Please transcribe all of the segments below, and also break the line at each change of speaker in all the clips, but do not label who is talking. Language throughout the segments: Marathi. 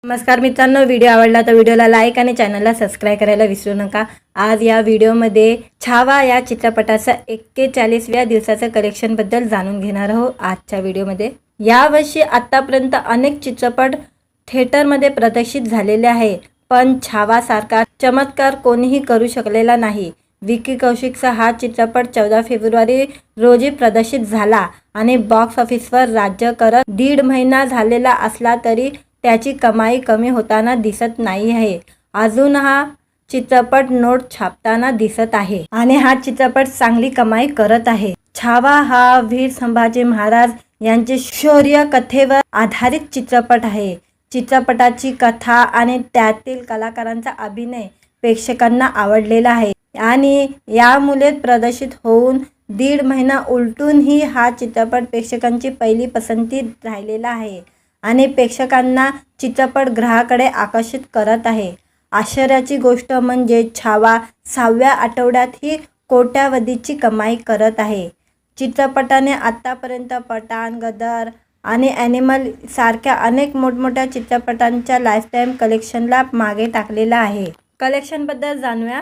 नमस्कार मित्रांनो, व्हिडिओ आवडला तर व्हिडिओला लाईक आणि चॅनलला सबस्क्राईब करायला विसरू नका। आज या व्हिडिओमध्ये छावा या चित्रपटाचा 41व्या दिवसाचं कलेक्शनबद्दल जाणून घेणार आहोत। आजच्या व्हिडिओमध्ये यावर्षी आतापर्यंत अनेक चित्रपट थिएटरमध्ये प्रदर्शित झालेले आहे, पण छावासारखा चमत्कार कोणीही करू शकलेला नाही। विकी कौशिकचा हा चित्रपट 14 फेब्रुवारी रोजी प्रदर्शित झाला आणि बॉक्स ऑफिसवर राज्य करत 1.5 महिना झालेला असला तरी त्याची कमाई कमी होताना दिसत नाही आहे। अजून हा चित्रपट नोट छापताना दिसत आहे आणि हा चित्रपट चांगली कमाई करत आहे। छावा हा वीर संभाजी महाराज यांचे शौर्य कथेवर आधारित चित्रपट आहे। चित्रपटाची कथा आणि त्यातील कलाकारांचा अभिनय प्रेक्षकांना आवडलेला आहे आणि यामुळे प्रदर्शित होऊन 1.5 महिना उलटूनही हा चित्रपट प्रेक्षकांची पहिली पसंती राहिलेला आहे आणि प्रेक्षकांना चित्रपट गृहाकडे आकर्षित करत आहे। आश्चर्याची गोष्ट म्हणजे छावा 6व्या आठवड्यातही कोट्यावधीची कमाई करत आहे। चित्रपटाने आतापर्यंत पठाण, गदर आणि ॲनिमल सारख्या अनेक मोठमोठ्या चित्रपटांच्या लाईफटाईम कलेक्शनला मागे टाकलेला आहे। कलेक्शनबद्दल जाणूया।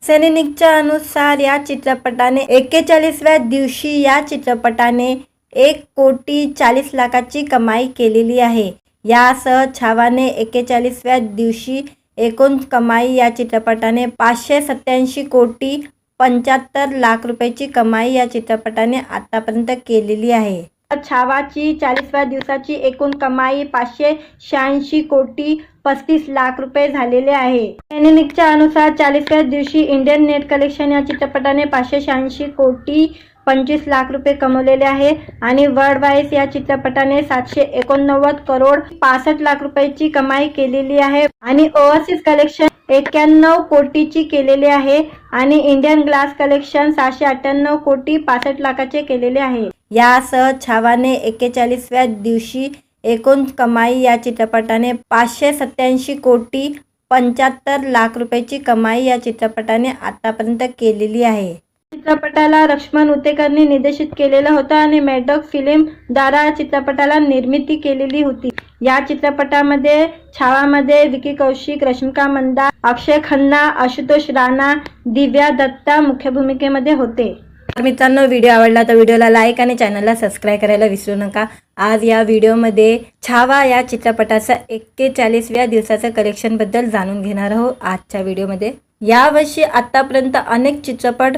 सिनेनिकच्या अनुसार या चित्रपटाने 41व्या दिवशी या चित्रपटाने 1,40,00,000ची कमाई केलेली आहे। यासह छावाने 41व्या दिवशी एकूण कमाई या चित्रपटाने 587,75,00,000 रुपयाची कमाई या चित्रपटाने आतापर्यंत केलेली आहे। छावाची 40व्या दिवसाची एकूण कमाई 586,35,00,000 रुपये झालेले आहे। सिनेनिकच्या अनुसार 40व्या दिवशी इंडियन नेट कलेक्शन या चित्रपटाने 586,25,00,000 रुपये कमवलेले आहे आणि वर्ल्ड वाईज या चित्रपटाने 789,65,00,000 रुपयाची कमाई केलेली आहे आणि ओव्हरसीज कलेक्शन 91 कोटीची केलेले आहे आणि इंडियन ग्लास कलेक्शन 698,65,00,000चे केलेले आहे। यासह छावाने 41व्या दिवशी एकूण कमाई या चित्रपटाने 587,75,00,000 रुपयाची कमाई या चित्रपटाने आतापर्यंत केलेली आहे। चित्रपटाला लक्ष्मण उतेकरने निर्देशित केलेला होता आणि मेडॉक फिल्म द्वारा चित्रपटाला निर्मिती केलेली होती। या चित्रपटामध्ये छावामध्ये विकी कौशिक, रश्मिका मंदाना, अक्षय खन्ना, आशुतोष राणा, दिव्या दत्ता मुख्य भूमिकेमध्ये होते। मित्रांनो, व्हिडिओ आवडला तर व्हिडिओला लाईक आणि चॅनलला सबस्क्राईब करायला विसरू नका। आज या व्हिडिओमध्ये छावा या चित्रपटाचा 41व्या दिवसाचं कलेक्शनबद्दल जाणून घेणार आहोत। आजच्या व्हिडिओमध्ये यावर्षी आतापर्यंत अनेक चित्रपट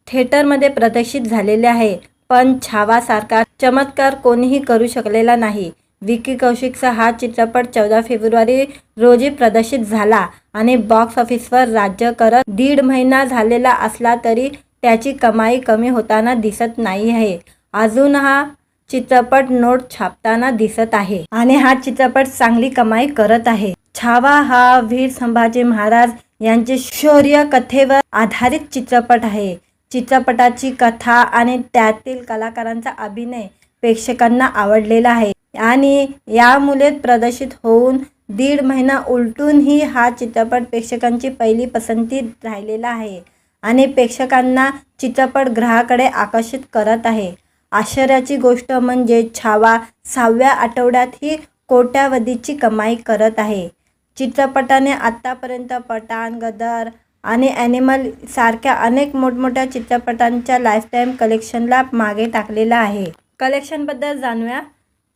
थिएटरमध्ये प्रदर्शित झालेले आहे, पण छावासारखा चमत्कार कोणीही करू शकलेला नाही। विकी कौशिकचा हा चित्रपट 14 फेब्रुवारी रोजी प्रदर्शित झाला आणि बॉक्स ऑफिसवर राज्य करत 1.5 महिना झालेला असला तरी त्याची कमाई कमी होताना दिसत नाही आहे। अजून हा चित्रपट नोट छापताना दिसत आहे आणि हा चित्रपट चांगली कमाई करत आहे। छावा हा वीर संभाजी महाराज यांचे शौर्य कथेवर आधारित चित्रपट आहे। चित्रपटाची कथा आणि त्यातील कलाकारांचा अभिनय प्रेक्षकांना आवडलेला आहे आणि यामुळे प्रदर्शित होऊन 1.5 महिना उलटूनही हा चित्रपट प्रेक्षकांची पहिली पसंती राहिलेला आहे आणि प्रेक्षकांना चित्रपट गृहाकडे आकर्षित करत आहे। आश्चर्याची गोष्ट म्हणजे छावा 6व्या आठवड्यातही कोट्यावधीची कमाई करत आहे। चित्रपटाने आतापर्यंत पठाण, गदर आणि ॲनिमल सारख्या अनेक मोठमोठ्या चित्रपटांच्या लाईफटाईम कलेक्शनला मागे टाकलेला आहे। कलेक्शनबद्दल जाणूया।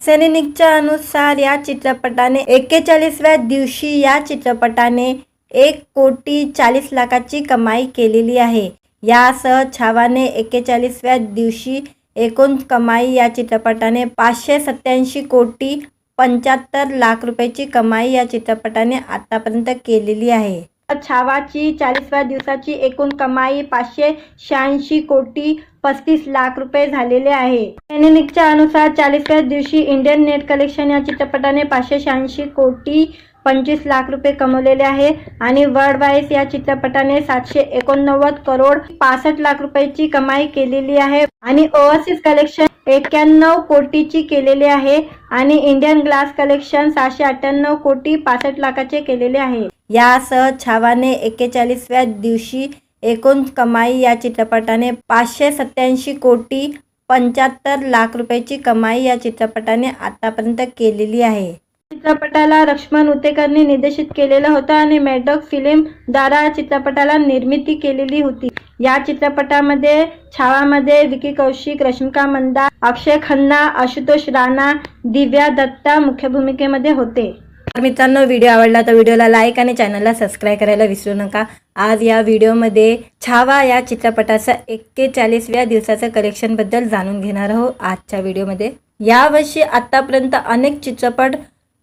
सिनेनिकच्या अनुसार या चित्रपटाने 41व्या दिवशी या चित्रपटाने 1,40,00,000ची कमाई केलेली आहे। यासह छावाने 41व्या दिवशी एकूण कमाई या चित्रपटाने 587,75,00,000 रुपयाची कमाई या चित्रपटाने आतापर्यंत केलेली आहे। छावाची 40व्या दिवसाची एकूण कमाई 586,35,00,000 रुपये झालेले आहे। सिनेनिकच्या अनुसार 40व्या दिवशी इंडियन नेट कलेक्शन या चित्रपटाने 586,25,00,000 रुपये कमवलेले आहे आणि वर्ल्ड वाईज या चित्रपटाने 789,65,00,000 रुपयाची कमाई केलेली आहे आणि ओव्हरसीज कलेक्शन 91 कोटीची केलेले आहे आणि इंडियन ग्लास कलेक्शन 698,65,00,000चे केलेले आहे। यासह छावाने 41व्या दिवशी एकूण कमाई या चित्रपटाने 587,75,00,000 रुपयाची कमाई या चित्रपटाने आतापर्यंत केलेली आहे। चित्रपटाला लक्ष्मण उतेकरने निर्देशित केलेला होता आणि मॅडॉक फिल्म द्वारा चित्रपटाला निर्मिती केलेली होती। या चित्रपटामध्ये छावामध्ये विकी कौशिक, रश्मिका मंदाना, अक्षय खन्ना, आशुतोष राणा, दिव्या दत्ता मुख्य भूमिकेमध्ये होते। तर मित्रांनो, व्हिडिओ आवडला तर व्हिडिओला लाईक आणि चॅनलला सबस्क्राईब करायला विसरू नका। आज या व्हिडिओमध्ये छावा या चित्रपटाचा 41व्या दिवसाचं कलेक्शनबद्दल जाणून घेणार आहोत। आजच्या व्हिडिओमध्ये यावर्षी आतापर्यंत अनेक चित्रपट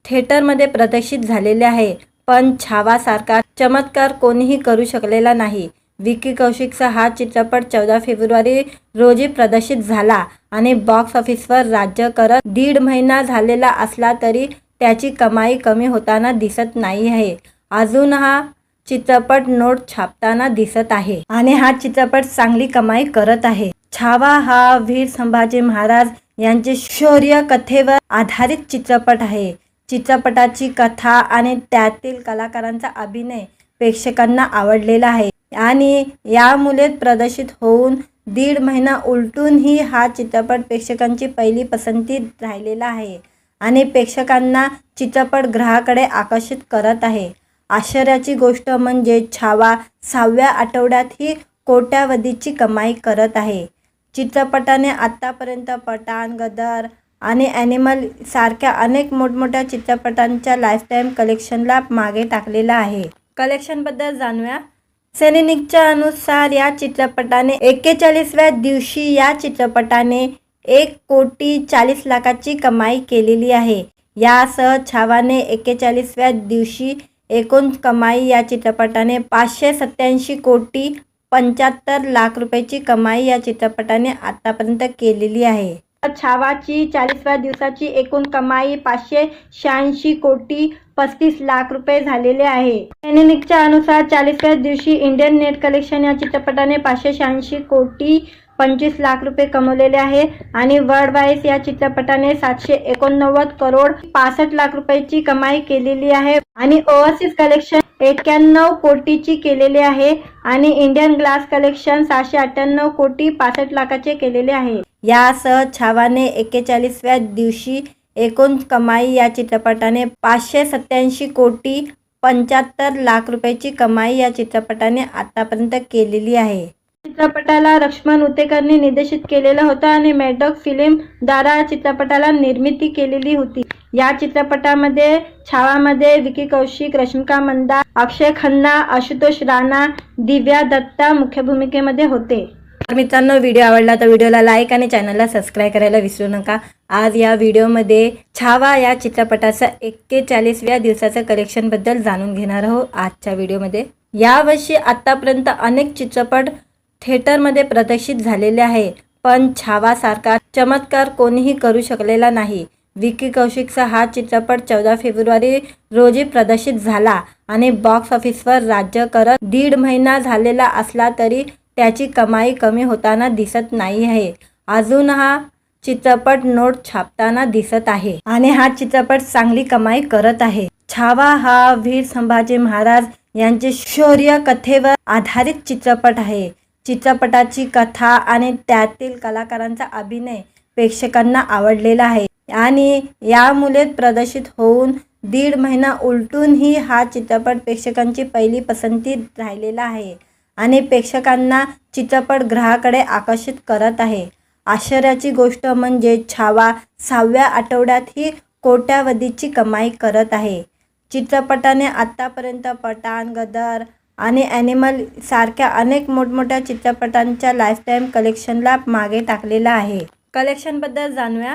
थिएटरमध्ये प्रदर्शित झालेले आहे, पण छावासारखा चमत्कार कोणीही करू शकलेला नाही। विकी कौशिकचा हा चित्रपट 14 फेब्रुवारी रोजी प्रदर्शित झाला आणि बॉक्स ऑफिसवर राज्य करत 1.5 महिना झालेला असला तरी त्याची कमाई कमी होताना दिसत नाही आहे। अजून हा चित्रपट नोट छापताना दिसत आहे आणि हा चित्रपट चांगली कमाई करत आहे। छावा हा वीर संभाजी महाराज यांचे शौर्य कथेवर आधारित चित्रपट आहे। चित्रपटाची कथा आणि त्यातील कलाकारांचा अभिनय प्रेक्षकांना आवडलेला आहे आणि यामुळे प्रदर्शित होऊन 1.5 महिना उलटूनही हा चित्रपट प्रेक्षकांची पहिली पसंती राहिलेला आहे आणि प्रेक्षकांना चित्रपटगृहाकडे आकर्षित करत आहे। आश्चर्याची गोष्ट म्हणजे छावा 6व्या आठवड्यातही कोट्यावधीची कमाई करत आहे। चित्रपटाने आतापर्यंत पठाण, गदर आणि ॲनिमल सारख्या अनेक मोठमोठ्या चित्रपटांच्या लाईफटाईम कलेक्शनला मागे टाकलेला आहे। कलेक्शनबद्दल जाणूया। सेनेनिकच्या अनुसार या चित्रपटाने 41व्या दिवशी या चित्रपटाने 1,40,00,000ची कमाई केलेली आहे। यासह छावाने 41व्या दिवशी एकूण कमाई या चित्रपटाने 587,75,00,000 रुपयाची कमाई या चित्रपटाने आतापर्यंत केलेली आहे। छावाची 40व्या दिवसाची एकूण कमाई 586,35,00,000 रुपये झालेले आहे। सेनेनिकच्या अनुसार 40व्या दिवशी इंडियन नेट कलेक्शन या चित्रपटाने 586,25,00,000 रुपये कमवलेले आहे आणि वर्ल्ड वाईज या चित्रपटाने 789,65,00,000 रुपयाची कमाई केलेली आहे आणि ओव्हरसीज कलेक्शन 91 कोटीची केलेले आहे आणि इंडियन ग्लास कलेक्शन 698,65,00,000चे केलेले आहे। यासह छावाने 41व्या दिवशी एकूण कमाई या चित्रपटाने 587,75,00,000 रुपयाची कमाई या चित्रपटाने आतापर्यंत केलेली आहे। चित्रपटाला लक्ष्मण उतेकरने निर्देशित केलेला होता आणि मॅडॉक फिल्म द्वारा चित्रपटाला निर्मिती केलेली होती। या चित्रपटामध्ये छावामध्ये विकी कौशिक, रश्मिका मंदाना, अक्षय खन्ना, आशुतोष राणा, दिव्या दत्ता मुख्य भूमिकेमध्ये होते। तर मित्रांनो, व्हिडिओ आवडला तर व्हिडिओला लाईक आणि चॅनलला सबस्क्राईब करायला विसरू नका। आज या व्हिडिओमध्ये छावा या चित्रपटाचा 41व्या दिवसाचं कलेक्शनबद्दल जाणून घेणार आहोत। आजच्या व्हिडिओमध्ये यावर्षी आतापर्यंत अनेक चित्रपट थिएटरमध्ये प्रदर्शित झालेले आहे, पण छावासारखा चमत्कार कोणीही करू शकलेला नाही। विकी कौशिकचा हा चित्रपट 14 फेब्रुवारी रोजी प्रदर्शित झाला आणि बॉक्स ऑफिसवर राज्य करत 1.5 महिना झालेला असला तरी त्याची कमाई कमी होताना दिसत नाही आहे। अजून हा चित्रपट नोट छापताना दिसत आहे आणि हा चित्रपट चांगली कमाई करत आहे। छावा हा वीर संभाजी महाराज यांचे शौर्य कथेवर आधारित चित्रपट आहे। चित्रपटाची कथा आणि त्यातील कलाकारांचा अभिनय प्रेक्षकांना आवडलेला आहे आणि यामुळे प्रदर्शित होऊन 1.5 महिना उलटूनही हा चित्रपट प्रेक्षकांची पहिली पसंती राहिलेला आहे आणि प्रेक्षकांना चित्रपटगृहाकडे आकर्षित करत आहे। आश्चर्याची गोष्ट म्हणजे छावा 6व्या आठवड्यातही कोट्यावधीची कमाई करत आहे। चित्रपटाने आतापर्यंत पठाण, गदर आणि ॲनिमल सारख्या अनेक मोठमोठ्या चित्रपटांच्या लाईफटाईम कलेक्शनला मागे टाकलेला आहे। कलेक्शनबद्दल जाणूया।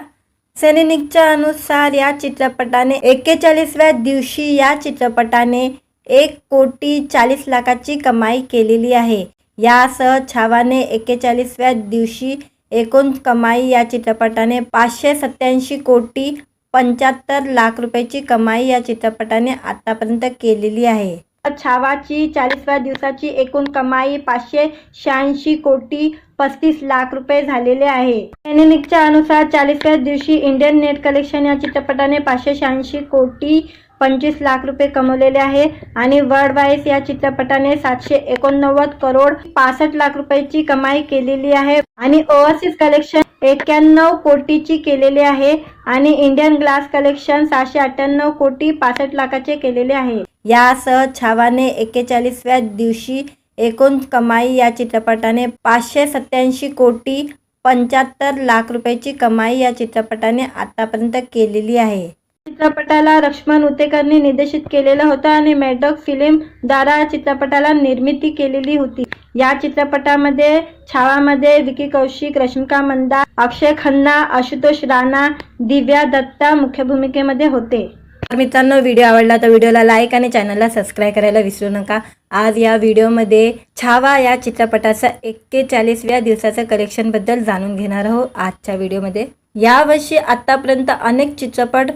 सेनेनिकच्या अनुसार या चित्रपटाने 41व्या दिवशी या चित्रपटाने 1,40,00,000ची कमाई केलेली आहे। यासह छावाने 41व्या दिवशी एकूण कमाई या चित्रपटाने 587,75,00,000 रुपयाची कमाई या चित्रपटाने आतापर्यंत केलेली आहे। छावाची 40व्या दिवसाची एकूण कमाई 586,35,00,000 रुपये झालेले आहे। सेनेनिकच्या अनुसार 40व्या दिवशी इंडियन नेट कलेक्शन या चित्रपटाने 586,25,00,000 रुपये कमवलेले आहे आणि वर्ल्ड वाईज या चित्रपटाने 789,65,00,000 रुपयाची कमाई केलेली आहे आणि ओव्हरसीज कलेक्शन 91 कोटीची केलेली आहे आणि इंडियन ग्लास कलेक्शन 698 कोटी 65 लाखाचे केलेले आहे। यासह छावाने 41व्या दिवशी एकूण कमाई या चित्रपटाने 587 कोटी 75 लाख रुपयाची कमाई या चित्रपटाने आतापर्यंत केलेली आहे। चित्रपटाला लक्ष्मण उतेकरने निर्देशित केलेला होता आणि मेडॉक फिल्म द्वारा चित्रपटाला निर्मिती केलेली होती। या चित्रपटामध्ये छावामध्ये विकी कौशिक, रश्मिका मंदाना, अक्षय खन्ना, आशुतोष राणा, दिव्या दत्ता मुख्य भूमिकेमध्ये होते। तर मित्रांनो, व्हिडिओ आवडला तर व्हिडिओला लाईक आणि चॅनलला सबस्क्राईब करायला विसरू नका। आज या व्हिडिओमध्ये छावा या चित्रपटाचा 41व्या दिवसाचं कलेक्शनबद्दल जाणून घेणार आहोत। आजच्या व्हिडिओमध्ये यावर्षी आतापर्यंत अनेक चित्रपट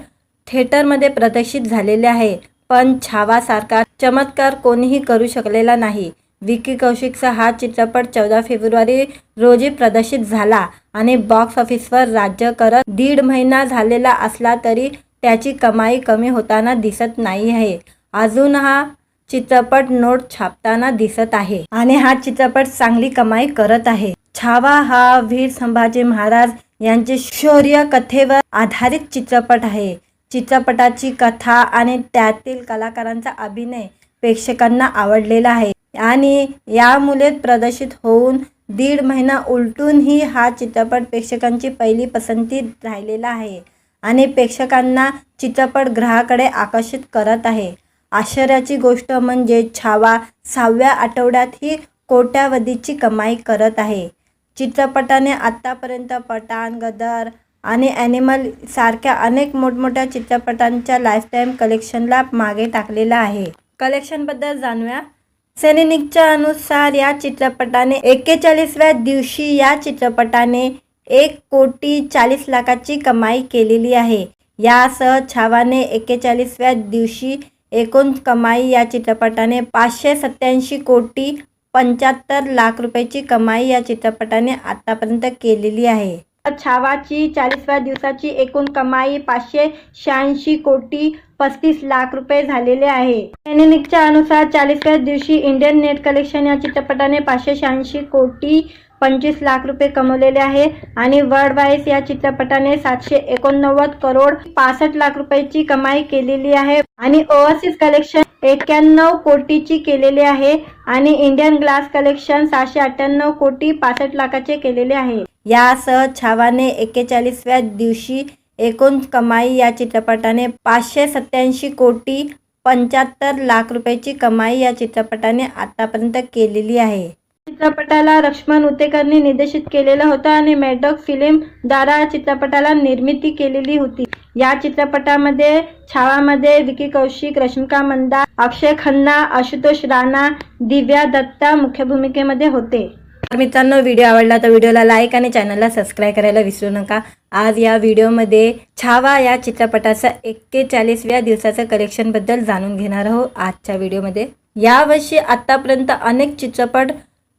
थिएटरमध्ये प्रदर्शित झालेले आहे, पण छावासारखा चमत्कार कोणीही करू शकलेला नाही। विकी कौशिकचा हा चित्रपट 14 फेब्रुवारी रोजी प्रदर्शित झाला आणि बॉक्स ऑफिसवर राज्य करत 1.5 महिना झालेला असला तरी त्याची कमाई कमी होताना दिसत नाही आहे। अजून हा चित्रपट नोट छापताना दिसत आहे आणि हा चित्रपट चांगली कमाई करत आहे। छावा हा वीर संभाजी महाराज यांचे शौर्य कथेवर आधारित चित्रपट आहे। चित्रपटाची कथा आणि त्यातील कलाकारांचा अभिनय प्रेक्षकांना आवडलेला आहे आणि यामुळे प्रदर्शित होऊन 1.5 महिना उलटूनही हा चित्रपट प्रेक्षकांची पहिली पसंती राहिलेला आहे आणि प्रेक्षकांना चित्रपटगृहाकडे आकर्षित करत आहे। आश्चर्याची गोष्ट म्हणजे छावा 6व्या आठवड्यातही कोट्यावधीची कमाई करत आहे। चित्रपटाने आतापर्यंत पठाण, गदर आणि ॲनिमल सारख्या अनेक मोठमोठ्या चित्रपटांच्या लाईफटाईम कलेक्शनला मागे टाकलेला आहे। कलेक्शनबद्दल जाणूया। सिनेनिकच्या अनुसार या चित्रपटाने 41व्या दिवशी या चित्रपटाने 1 कोटी 40 लाखाची कमाई केलेली आहे। यासह छावाने 41व्या दिवशी एकूण कमाई या चित्रपटाने 587 कोटी 75 लाख रुपयाची कमाई या चित्रपटाने आतापर्यंत केलेली आहे। छावाची 40व्या दिवसाची एकूण कमाई 586 कोटी 35 लाख रुपये झालेले आहे। सिनेनिकच्या अनुसार 40व्या दिवशी इंडियन नेट कलेक्शन या चित्रपटाने 586 कोटी 25 लाख रुपये कमवलेले आहे आणि वर्ल्ड वाईज या चित्रपटाने 789 करोड 65 लाख रुपयाची कमाई केलेली आहे आणि ओव्हरसीज कलेक्शन 91 कोटीची केलेले आहे आणि इंडियन ग्लास कलेक्शन 698 कोटी 65 लाखाचे केलेले आहे। यासह छावाने 41व्या दिवशी एकूण कमाई या चित्रपटाने 587 कोटी 75 लाख रुपयाची कमाई या चित्रपटाने आतापर्यंत केलेली आहे। चित्रपटाला लक्ष्मण उतेकरने निर्देशित केलेला होता आणि मेडॉक फिल्म द्वारा चित्रपटाला निर्मिती केलेली होती। या चित्रपटामध्ये छावामध्ये विकी कौशिक, रश्मिका मंदाना, अक्षय खन्ना, आशुतोष राणा, दिव्या दत्ता मुख्य भूमिकेमध्ये होते। तर मित्रांनो, व्हिडिओ आवडला तर व्हिडिओला लाईक आणि चॅनलला सबस्क्राईब करायला विसरू नका। आज या व्हिडिओमध्ये छावा या चित्रपटाचा 41व्या दिवसाचं कलेक्शनबद्दल जाणून घेणार आहोत। आजच्या व्हिडिओमध्ये यावर्षी आतापर्यंत अनेक चित्रपट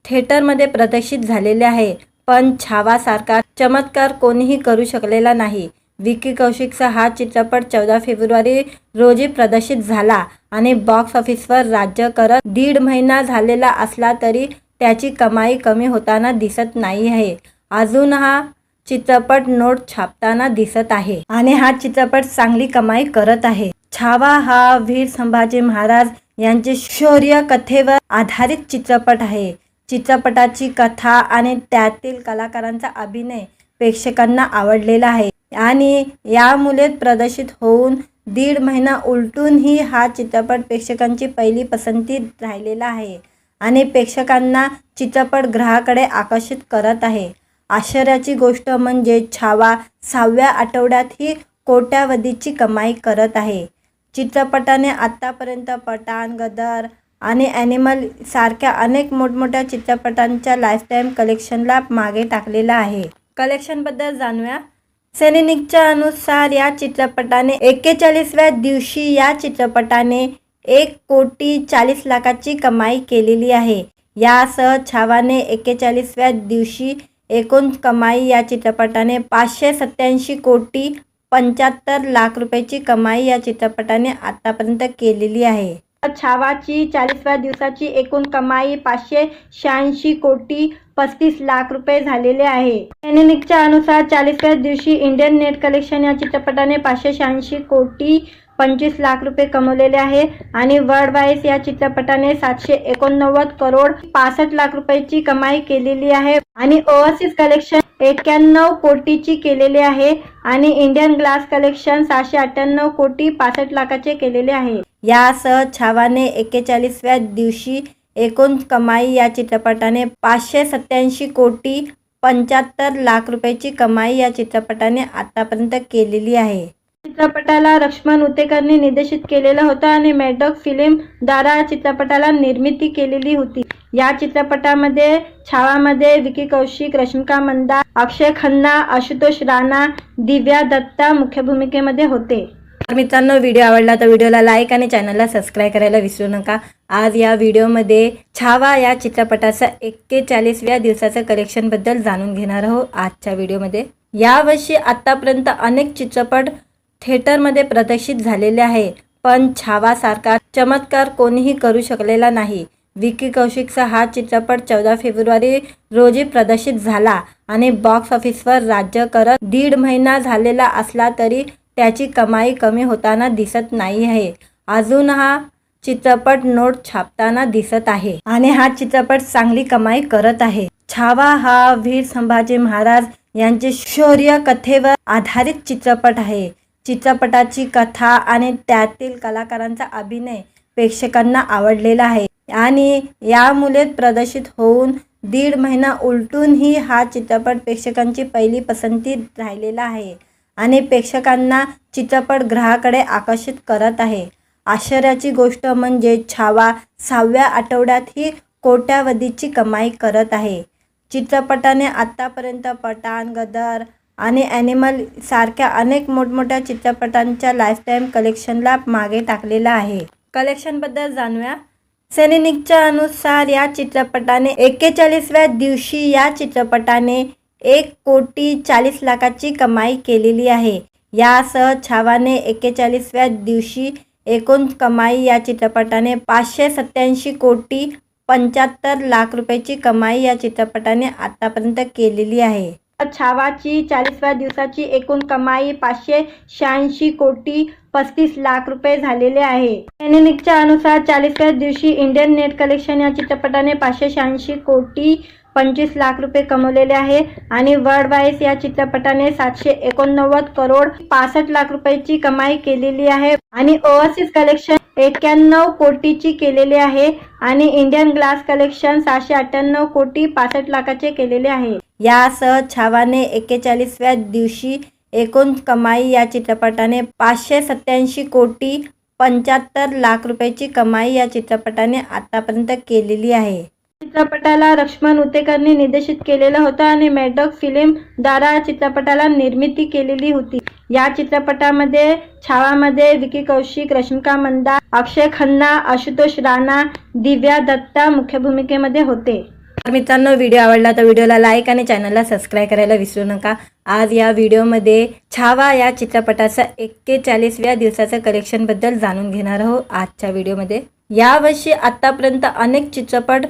थिएटरमध्ये प्रदर्शित झालेले आहे, पण छावासारखा चमत्कार कोणीही करू शकलेला नाही। विकी कौशिकचा हा चित्रपट 14 फेब्रुवारी रोजी प्रदर्शित झाला आणि बॉक्स ऑफिसवर राज्य करत 1.5 महिना झालेला असला तरी त्याची कमाई कमी होताना दिसत नाही आहे। अजून हा चित्रपट नोट छापताना दिसत आहे आणि हा चित्रपट चांगली कमाई करत आहे। छावा हा वीर संभाजी महाराज यांचे शौर्य कथेवर आधारित चित्रपट आहे। चित्रपटाची कथा आणि त्यातील कलाकारांचा अभिनय प्रेक्षकांना आवडलेला आहे आणि यामुळे प्रदर्शित होऊन 1.5 महिना उलटूनही हा चित्रपट प्रेक्षकांची पहिली पसंती राहिलेला आहे आणि प्रेक्षकांना चित्रपटगृहाकडे आकर्षित करत आहे। आश्चर्याची गोष्ट म्हणजे छावा 6व्या आठवड्यातही कोट्यावधीची कमाई करत आहे। चित्रपटाने आतापर्यंत पठाण, गदर आणि ॲनिमल सारख्या अनेक मोठमोठ्या चित्रपटांच्या लाईफटाईम कलेक्शनला मागे टाकलेला आहे। कलेक्शनबद्दल जाणूया। सिनेनिकच्या अनुसार या चित्रपटाने 41व्या दिवशी या चित्रपटाने 1 कोटी 40 लाखाची कमाई केलेली आहे। यासह छावाने 41व्या दिवशी एकूण कमाई या चित्रपटाने 587 कोटी 75 लाख रुपयाची कमाई या चित्रपटाने आतापर्यंत केलेली आहे। छावाची 40व्या दिवसाची एकूण कमाई 586 कोटी 35 लाख रुपये झालेले आहे. सैनिकच्या अनुसार 40व्या दिवशी इंडियन नेट कलेक्शन या चित्रपटाने 586 कोटी 25 लाख रुपये कमवलेले आहे आणि वर्ल्ड वाईज या चित्रपटाने 789 करोड 65 लाख रुपयाची कमाई केलेली आहे आणि ओव्हरसीज कलेक्शन 91 कोटीची केलेले आहे आणि इंडियन ग्लास कलेक्शन 698 कोटी 65 लाखाचे केलेले आहे. यासह छावाने 41व्या दिवशी एकूण कमाई या चित्रपटाने 587 कोटी 75 लाख रुपयाची कमाई या चित्रपटाने आतापर्यंत केलेली आहे. चित्रपटाला लक्ष्मण उतेकरने निर्देशित केलेलं होतं आणि मॅडॉक फिल्म द्वारा चित्रपटाला निर्मिती केलेली होती. या चित्रपटामध्ये छावामध्ये विकी कौशिक, रश्मिका मंदाना, अक्षय खन्ना, आशुतोष राणा, दिव्या दत्ता मुख्य भूमिकेमध्ये होते. तर मित्रांनो, व्हिडिओ आवडला तर व्हिडिओला लाईक आणि चॅनलला सबस्क्राईब करायला विसरू नका. आज या व्हिडिओमध्ये छावा या चित्रपटाचा 41व्या दिवसाचं कलेक्शनबद्दल जाणून घेणार आहोत. आजच्या व्हिडिओमध्ये यावर्षी आतापर्यंत अनेक चित्रपट थिएटरमध्ये प्रदर्शित झालेले आहे, पण छावासारखा चमत्कार कोणीही करू शकलेला नाही. विकी कौशिकचा हा चित्रपट 14 फेब्रुवारी रोजी प्रदर्शित झाला आणि बॉक्स ऑफिसवर राज्य करत 1.5 महिना झालेला असला तरी त्याची कमाई कमी होताना दिसत नाही आहे. अजून हा चित्रपट नोट छापताना दिसत आहे आणि हा चित्रपट चांगली कमाई करत आहे. छावा हा वीर संभाजी महाराज यांचे शौर्य कथेवर आधारित चित्रपट आहे. चित्रपटाची कथा आणि त्यातील कलाकारांचा अभिनय प्रेक्षकांना आवडलेला आहे आणि यामुळे प्रदर्शित होऊन 1.5 महिना उलटूनही हा चित्रपट प्रेक्षकांची पहिली पसंती राहिलेला आहे आणि प्रेक्षकांना चित्रपटगृहाकडे आकर्षित करत आहे. आश्चर्याची गोष्ट म्हणजे छावा 6व्या आठवड्यातही कोट्यावधीची कमाई करत आहे. चित्रपटाने आतापर्यंत पठाण, गदर आणि ॲनिमल सारख्या अनेक मोठमोठ्या चित्रपटांच्या लाईफटाईम कलेक्शनला मागे टाकलेला आहे. कलेक्शनबद्दल जाणूया. सैनिकच्या अनुसार या चित्रपटाने 41व्या दिवशी या चित्रपटाने 1 कोटी 40 लाखाची कमाई केलेली आहे. यासह छावाने 41व्या दिवशी एकूण कमाई या चित्रपटाने 587 कोटी 75 लाख रुपयाची कमाई या चित्रपटाने आतापर्यंत केलेली आहे. छावाची 40व्या दिवसाची एकूण कमाई 586 कोटी 35 लाख रुपये झालेले आहे. सैनिकच्या अनुसार 40व्या दिवशी इंडियन नेट कलेक्शन या चित्रपटाने 586 कोटी 25 लाख रुपये कमवलेले आहे आणि वर्ल्ड वाईज या चित्रपटाने 789 करोड 65 लाख रुपयाची कमाई केलेली आहे आणि ओव्हरसीज कलेक्शन 91 कोटीची केलेले आहे आणि इंडियन ग्लास कलेक्शन 698 कोटी 65 लाखाचे केलेले आहे. यासह छावाने 41व्या दिवशी एकूण कमाई या चित्रपटाने 587 कोटी 75 लाख रुपयाची कमाई या चित्रपटाने आतापर्यंत केलेली आहे. चित्रपटाला लक्ष्मण उतेकरने निर्देशित केलेलं होतं आणि मॅडॉक फिल्म द्वारा चित्रपटाला निर्मिती केलेली होती. या चित्रपटामध्ये छावामध्ये विकी कौशिक, रश्मिका मंदाना, अक्षय खन्ना, आशुतोष राणा, दिव्या दत्ता मुख्य भूमिकेमध्ये होते. तर मित्रांनो, व्हिडिओ आवडला तर व्हिडिओला लाईक आणि चॅनलला सबस्क्राईब करायला विसरू नका. आज या व्हिडिओमध्ये छावा या चित्रपटाचा 41व्या दिवसाचं कलेक्शनबद्दल जाणून घेणार आहोत. आजच्या व्हिडिओमध्ये यावर्षी आतापर्यंत अनेक चित्रपट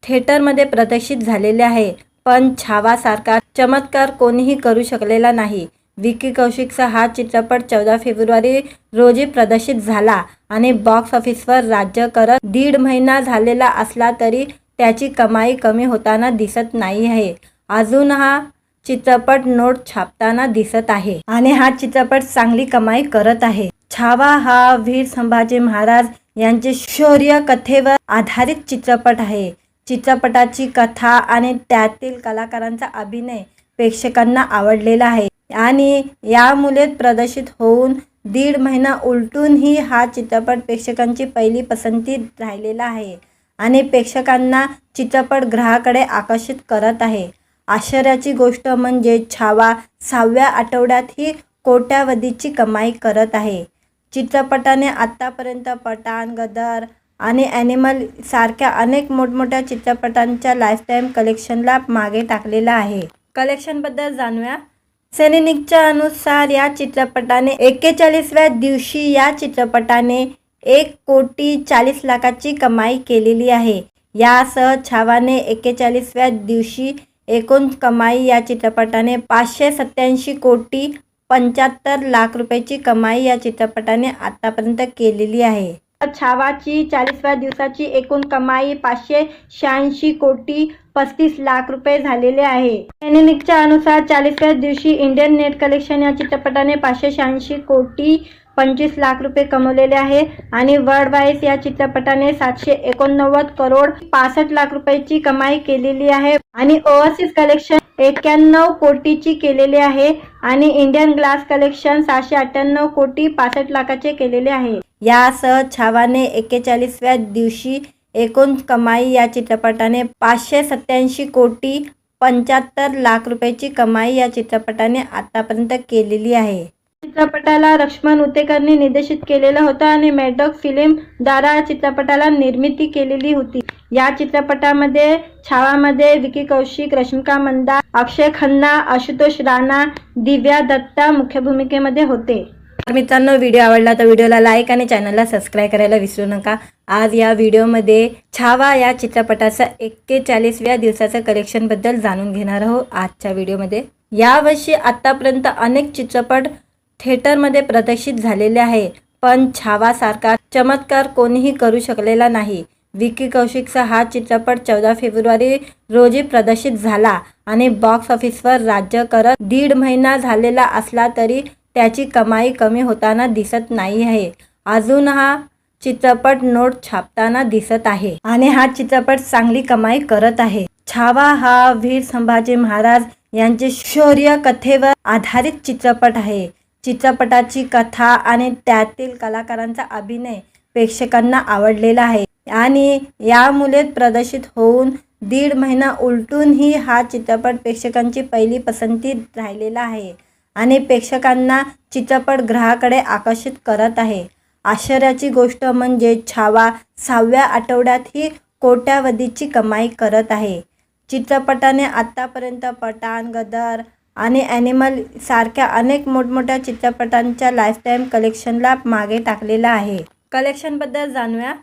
थिएटरमध्ये प्रदर्शित झालेले आहे, पण छावासारखा चमत्कार कोणीही करू शकलेला नाही. विकी कौशिकचा हा चित्रपट 14 फेब्रुवारी रोजी प्रदर्शित झाला आणि बॉक्स ऑफिसवर राज्य करत 1.5 महिना झालेला असला तरी त्याची कमाई कमी होताना दिसत नाही आहे. अजून हा चित्रपट नोट छापताना दिसत आहे आणि हा चित्रपट चांगली कमाई करत आहे. छावा हा वीर संभाजी महाराज यांचे शौर्य कथेवर आधारित चित्रपट आहे. चित्रपटाची कथा आणि त्यातील कलाकारांचा अभिनय प्रेक्षकांना आवडलेला आहे आणि यामुळे प्रदर्शित होऊन 1.5 महिना उलटूनही हा चित्रपट प्रेक्षकांची पहिली पसंती राहिलेला आहे आणि प्रेक्षकांना चित्रपटगृहाकडे आकर्षित करत आहे. आश्चर्याची गोष्ट म्हणजे छावा 6व्या आठवड्यातही कोट्यावधीची कमाई करत आहे. चित्रपटाने आतापर्यंत पठाण, गदर आणि ॲनिमल सारख्या अनेक मोठमोठ्या चित्रपटांच्या लाईफटाईम कलेक्शनला मागे टाकलेला आहे. कलेक्शनबद्दल जाणूया. सैनिकच्या अनुसार या चित्रपटाने 41व्या दिवशी या चित्रपटाने 1 कोटी 40 लाखाची कमाई केलेली आहे. यासह छावाने 41व्या दिवशी एकूण कमाई या चित्रपटाने 587 कोटी 75 लाख रुपयाची कमाई या चित्रपटाने आतापर्यंत केलेली आहे. छावाची 40व्या दिवसाची एकूण कमाई 586 कोटी 35 लाख रुपये झालेले आहे. एनिमिकच्या अनुसार 40व्या दिवशी इंडियन नेट कलेक्शन या चित्रपटाने 586 कोटी 25 लाख रुपये कमवलेले आहे आणि वर्ल्ड वाईज या चित्रपटाने 789 करोड 65 लाख रुपयाची कमाई केलेली आहे आणि ओव्हरसीज कलेक्शन 91 कोटीची केलेले आहे आणि इंडियन ग्लास कलेक्शन 798 कोटी 65 लाखाचे केलेले आहे. यासह छावाने 41व्या दिवशी एकूण कमाई या चित्रपटाने 587 कोटी 75 लाख रुपयाची कमाई या चित्रपटाने आतापर्यंत केलेली आहे. चित्रपटाला लक्ष्मण उतेकरने निर्देशित केलेला होता आणि मेडॉक फिल्म द्वारा चित्रपटाला निर्मिती केलेली होती. या चित्रपटामध्ये छावामध्ये विकी कौशिक, रश्मिका मंदाना, अक्षय खन्ना, आशुतोष राणा, दिव्या दत्ता मुख्य भूमिकेमध्ये होते. तर मित्रांनो, व्हिडिओ आवडला तर व्हिडिओला लाईक आणि चॅनलला सबस्क्राईब करायला विसरू नका. आज या व्हिडिओमध्ये छावा या चित्रपटाचा 41व्या दिवसाचं कलेक्शनबद्दल जाणून घेणार आहोत. आजच्या व्हिडिओमध्ये यावर्षी आतापर्यंत अनेक चित्रपट थिएटरमध्ये प्रदर्शित झालेले आहे, पण छावासारखा चमत्कार कोणीही करू शकलेला नाही. विकी कौशिकचा हा चित्रपट 14 फेब्रुवारी रोजी प्रदर्शित झाला आणि बॉक्स ऑफिसवर राज्य करत 1.5 महिना झालेला असला तरी त्याची कमाई कमी होताना दिसत नाही आहे. अजून हा चित्रपट नोट छापताना दिसत आहे आणि हा चित्रपट चांगली कमाई करत आहे. छावा हा वीर संभाजी महाराज यांचे शौर्य कथेवर आधारित चित्रपट आहे. चित्रपटाची कथा आणि त्यातील कलाकारांचा अभिनय प्रेक्षकांना आवडलेला आहे आणि यामुळे प्रदर्शित होऊन 1.5 महिना उलटूनही हा चित्रपट प्रेक्षकांची पहिली पसंती राहिलेला आहे आणि प्रेक्षकांना चित्रपटगृहाकडे आकर्षित करत आहे. आश्चर्याची गोष्ट म्हणजे छावा 6व्या आठवड्यातही कोट्यावधीची कमाई करत आहे. चित्रपटाने आतापर्यंत पठाण, गदर आणि ॲनिमल सारख्या अनेक मोठमोठ्या चित्रपटांच्या लाईफटाईम कलेक्शनला मागे टाकलेला आहे. कलेक्शनबद्दल जाणूया.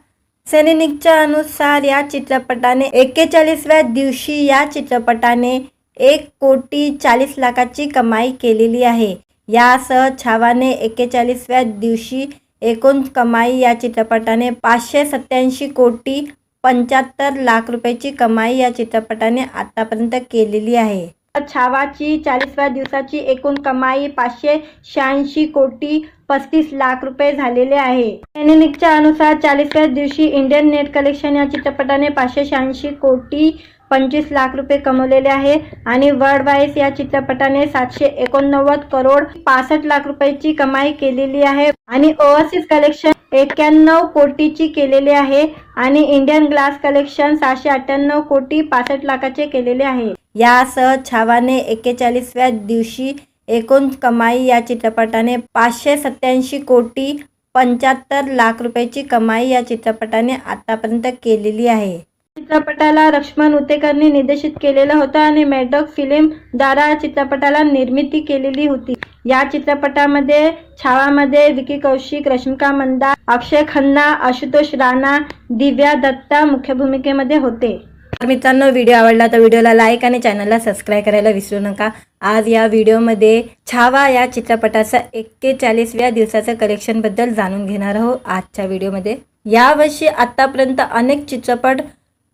सेनेनिकच्या अनुसार या चित्रपटाने 41व्या दिवशी या चित्रपटाने 1 कोटी 40 लाखाची कमाई केलेली आहे. यासह छावाने 41व्या दिवशी एकूण कमाई या चित्रपटाने 587 कोटी 75 लाख रुपयाची कमाई या चित्रपटाने आतापर्यंत केलेली आहे. छावाची 40व्या दिवसाची एकूण कमाई 586 कोटी 35 लाख रुपये झालेले आहे. एनिमिकच्या अनुसार 40व्या दिवशी इंडियन नेट कलेक्शन या चित्रपटाने 586 कोटी 25 लाख रुपये कमवलेले आहे आणि वर्ल्ड वाईज या चित्रपटाने 789 करोड 65 लाख रुपयाची कमाई केलेली आहे आणि ओव्हरसीज कलेक्शन 91 कोटीची केलेले आहे आणि इंडियन ग्लास कलेक्शन 798 कोटी 65 लाखाचे केलेले आहे. यासह छावाने 41व्या दिवशी एकूण कमाई या चित्रपटाने 587 कोटी 75 लाख रुपयाची कमाई या चित्रपटाने आतापर्यंत केलेली आहे. चित्रपटाला लक्ष्मण उतेकरने निर्देशित केलेला होता आणि मेडॉक फिल्म द्वारा चित्रपटाला निर्मिती केलेली होती. या चित्रपटामध्ये छावामध्ये विकी कौशिक, रश्मिका मंदाना, अक्षय खन्ना, आशुतोष राणा, दिव्या दत्ता मुख्य भूमिकेमध्ये होते. तर मित्रांनो, व्हिडिओ आवडला तर व्हिडिओला लाईक आणि चॅनलला सबस्क्राईब करायला विसरू नका. आज या व्हिडिओमध्ये छावा या चित्रपटाचा 41व्या दिवसाचं कलेक्शनबद्दल जाणून घेणार आहोत. आजच्या व्हिडिओमध्ये यावर्षी आतापर्यंत अनेक चित्रपट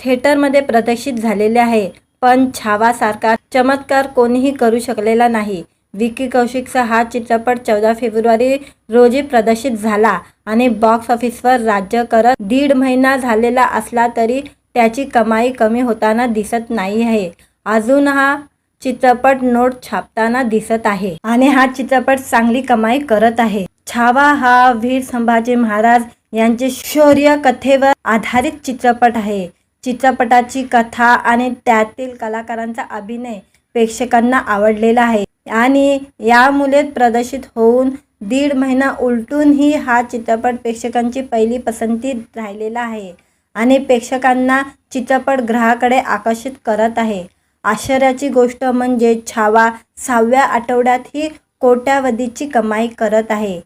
थिएटरमध्ये प्रदर्शित झालेले आहे, पण छावासारखा चमत्कार कोणीही करू शकलेला नाही. विकी कौशिकचा हा चित्रपट 14 फेब्रुवारी रोजी प्रदर्शित झाला आणि बॉक्स ऑफिसवर राज्य करत 1.5 महिना झालेला असला तरी त्याची कमाई कमी होताना दिसत नाही आहे. अजून हा चित्रपट नोट छापताना दिसत आहे आणि हा चित्रपट चांगली कमाई करत आहे. छावा हा वीर संभाजी महाराज यांचे शौर्य कथेवर आधारित चित्रपट आहे. चित्रपटाची कथा आणि त्यातील कलाकारांचा अभिनय प्रेक्षकांना आवडलेला आहे आणि यामुळे प्रदर्शित होऊन 1.5 महिना उलटूनही हा चित्रपट प्रेक्षकांची पहिली पसंती राहिलेला आहे आणि प्रेक्षकांना चित्रपटगृहाकडे आकर्षित करत आहे. आश्चर्याची गोष्ट म्हणजे छावा 6व्या आठवड्यातही कोट्यावधीची कमाई करत आहे.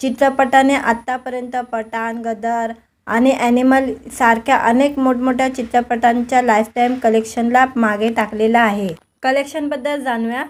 चित्रपटाने आतापर्यंत पठाण, गदर आणि ॲनिमल सारख्या अनेक मोठमोठ्या चित्रपटांच्या लाईफटाईम कलेक्शनला मागे टाकलेला आहे. कलेक्शनबद्दल जाणूया.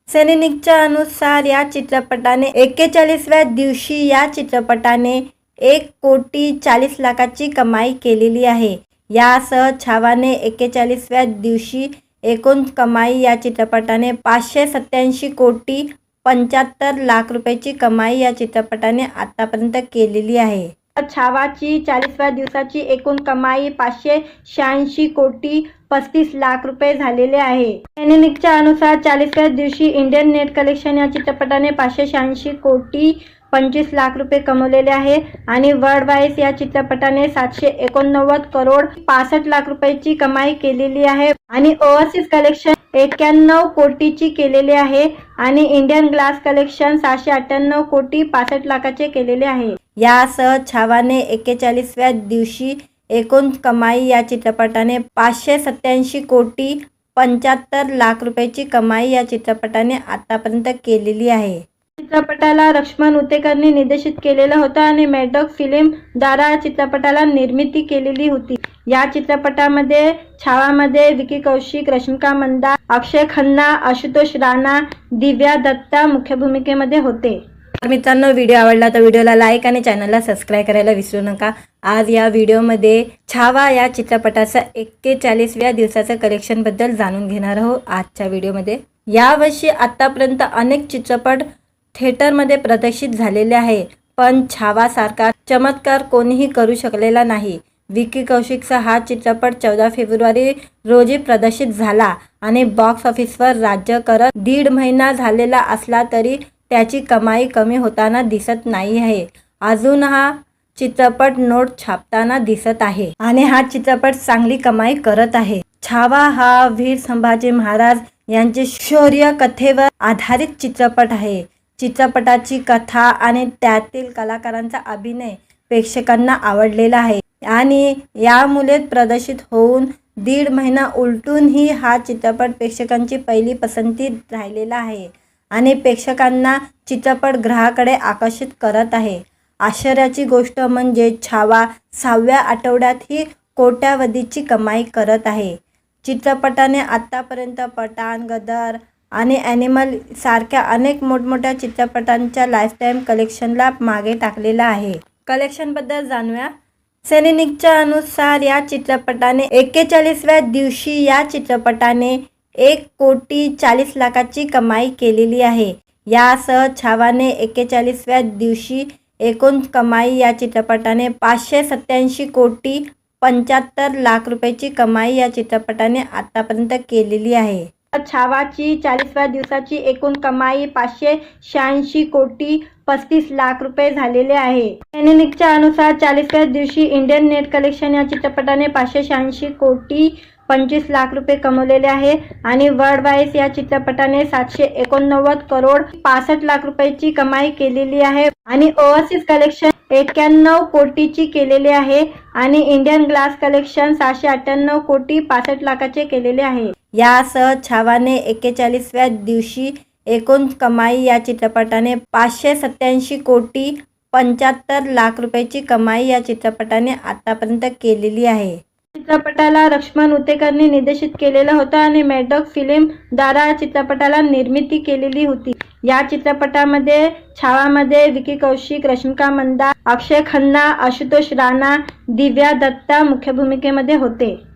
सिनेनिकच्या अनुसार या चित्रपटाने 41व्या दिवशी या चित्रपटाने 1,40,00,000ची कमाई केलेली आहे. यासह छावाने 41व्या दिवशी एकूण कमाई या चित्रपटाने 587,75,00,000 रुपयाची कमाई या चित्रपटाने आतापर्यंत केलेली आहे. छावाची 40व्या दिवसाची एकूण कमाई 586,35,00,000 रुपये झालेले आहे. सिनेनिकच्या अनुसार 40व्या दिवशी इंडियन नेट कलेक्शन या चित्रपटाने 586,25,00,000 रुपये कमवलेले आहे आणि वर्ल्ड वाईज या चित्रपटाने 789,65,00,000 रुपयाची कमाई केलेली आहे आणि ओव्हरसीज कलेक्शन 91 कोटीची केलेले आहे आणि इंडियन ग्लास कलेक्शन 698,65,00,000चे केलेले आहे. यासह छावाने 41व्या दिवशी एकूण कमाई या चित्रपटाने 587,75,00,000 रुपयाची कमाई या चित्रपटाने आतापर्यंत केलेली आहे. चित्रपटाला लक्ष्मण उतेकरने निर्देशित केलेलं होतं आणि मेडॉक फिल्म द्वारा चित्रपटाला निर्मिती केलेली होती. या चित्रपटामध्ये छावामध्ये विकी कौशिक, रश्मिका मंदाना, अक्षय खन्ना, आशुतोष राणा, दिव्या दत्ता मुख्य भूमिकेमध्ये होते. तर मित्रांनो, व्हिडिओ आवडला तर व्हिडिओला लाईक आणि चॅनलला सबस्क्राईब करायला विसरू नका. आज या व्हिडिओमध्ये छावा या चित्रपटाचा 41व्या दिवसाचं कलेक्शनबद्दल जाणून घेणार आहोत. आजच्या व्हिडिओमध्ये यावर्षी आतापर्यंत अनेक चित्रपट थिएटरमध्ये प्रदर्शित झालेले आहे, पण छावासारखा चमत्कार कोणीही करू शकलेला नाही. विकी कौशिकचा हा चित्रपट 14 फेब्रुवारी रोजी प्रदर्शित झाला आणि बॉक्स ऑफिसवर राज्य करत 1.5 महिना झालेला असला तरी त्याची कमाई कमी होताना दिसत नाही आहे. अजून हा चित्रपट नोट छापताना दिसत आहे आणि हा चित्रपट चांगली कमाई करत आहे. छावा हा वीर संभाजी महाराज यांचे शौर्य कथेवर आधारित चित्रपट आहे. चित्रपटाची कथा आणि त्यातील कलाकारांचा अभिनय प्रेक्षकांना आवडलेला आहे आणि यामुळे प्रदर्शित होऊन 1.5 महिना उलटूनही हा चित्रपट प्रेक्षकांची पहिली पसंती राहिलेला आहे आणि प्रेक्षकांना चित्रपटगृहाकडे आकर्षित करत आहे. आश्चर्याची गोष्ट म्हणजे छावा 6व्या आठवड्यातही कोट्यावधीची कमाई करत आहे. चित्रपटाने आतापर्यंत पठाण, गदर आणि ॲनिमल सारख्या अनेक मोठमोठ्या चित्रपटांच्या लाईफटाईम कलेक्शनला मागे टाकलेला आहे. कलेक्शनबद्दल जाणूया. सिनेनिकच्या अनुसार या चित्रपटाने 41व्या दिवशी या चित्रपटाने 1,40,00,000ची कमाई केलेली आहे. यासह छावाने 41व्या दिवशी एकूण कमाई या चित्रपटाने 587,75,00,000 रुपयाची कमाई या चित्रपटाने आतापर्यंत केलेली आहे. छावाची 40व्या दिवसाची एकूण कमाई 586,35,00,000 रुपये झालेले आहे. सिनेनिकच्या अनुसार 40व्या दिवशी इंडियन नेट कलेक्शन या चित्रपटाने 586,25,00,000 रुपये कमवलेले आहे आणि वर्ल्ड वाईज या चित्रपटाने 789,65,00,000 रुपयाची कमाई केलेली आहे आणि ओव्हरसीज कलेक्शन 91 कोटीची केलेले आहे आणि इंडियन ग्लास कलेक्शन 698,65,00,000चे केलेले आहे. यासह छावाने 41व्या दिवशी एकूण कमाई या चित्रपटाने 587,75,00,000 रुपयाची कमाई या चित्रपटाने आतापर्यंत केलेली आहे. चित्रपटाला लक्ष्मण उतेकरने निर्देशित केलेलं होतं आणि मेडॉक फिल्म द्वारा चित्रपटाला निर्मिती केलेली होती. या चित्रपटामध्ये छावामध्ये विकी कौशिक, रश्मिका मंदाना, अक्षय खन्ना, आशुतोष राणा, दिव्या दत्ता मुख्य भूमिकेमध्ये होते.